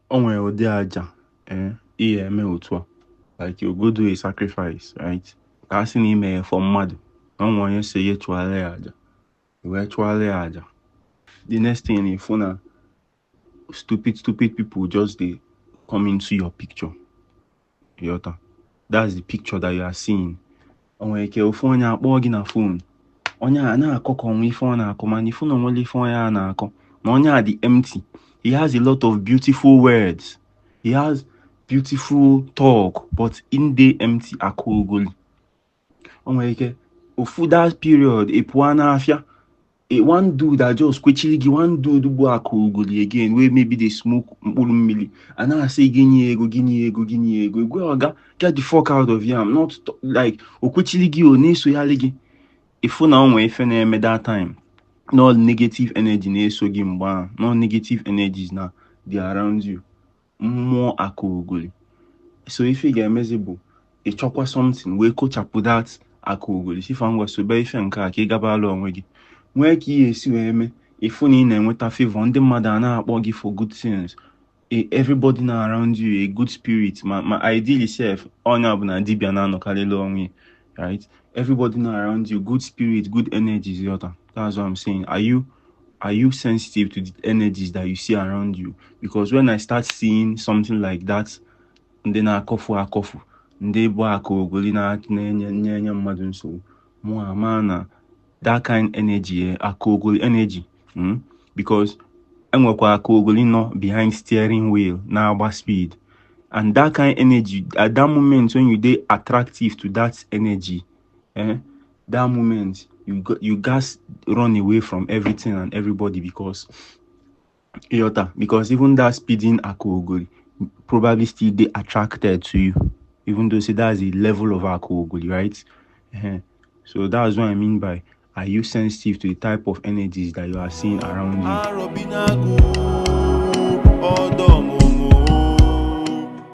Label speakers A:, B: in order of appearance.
A: onwe ode aja ihe eme otu a, like you go do a sacrifice, right? Ka asị na ime for mmadụ na onwe onye so ihe chụọla ya aja, wee chụọla ya aja. The next thing ifu na stupid people just dey come into your picture. Yota. That's the picture that you are seeing. Onwe ike ofu onye akpọọ gị na phone, onye a na-akọ ka onwe ife ọ na-akọ, mana ifu na onwere ife onye a na-akọ, na onye a dị empty. He has a lot of beautiful words, he has beautiful talk, but in dey empty akogoli. Onwe ike ofu that period e pụọ n'afịa, one dude that just kwechiri gị, one dude bụ akogoli again wey maybe dey smoke mkpụrụ mmiri, and na say gịnị ego egwe oga get the fuck out of here. I'm not like okwechiri gị o na-esoghali gị. Ifu na onwe ife na-eme that time, no negative energy na-eso gị mgbe ahụ, no negative energies na dey around you, mmụọ akogoli. So ife ga-emezi bụ ịchọkwa something wee kochapụ that akogoli, si fa ngwa sobe ife nke a ka ị gabala onwe gị, nwee ka ihe esi wee mee ifu na ị na-enweta favor, ndị mmadụ a na-akpọ gị for good things, everybody na around you a good spirit, ma ideally self onye ọbụla dibịa na-anọkarịla onwe, right? Everybody na around you, good spirit, good energies. That's what I'm saying. Are you sensitive to the energies that you see around you? Because when I start seeing something like that, ndị na-akọfu ndị bụ akogoli na-enye mmadụ nsogbu, mụ ama na that kind energy, akogoli energy, because enwekwa akogoli nọ behind steering wheel na-agba speed, and that kind energy at that moment when you dey attractive to that energy, that moment you guys run away from everything and everybody, because even that speeding akogoli probably still dey attracted to you, even though say that's the level of akogoli, right? So that's what I mean by, are you sensitive to the type of energies that you are seeing around you?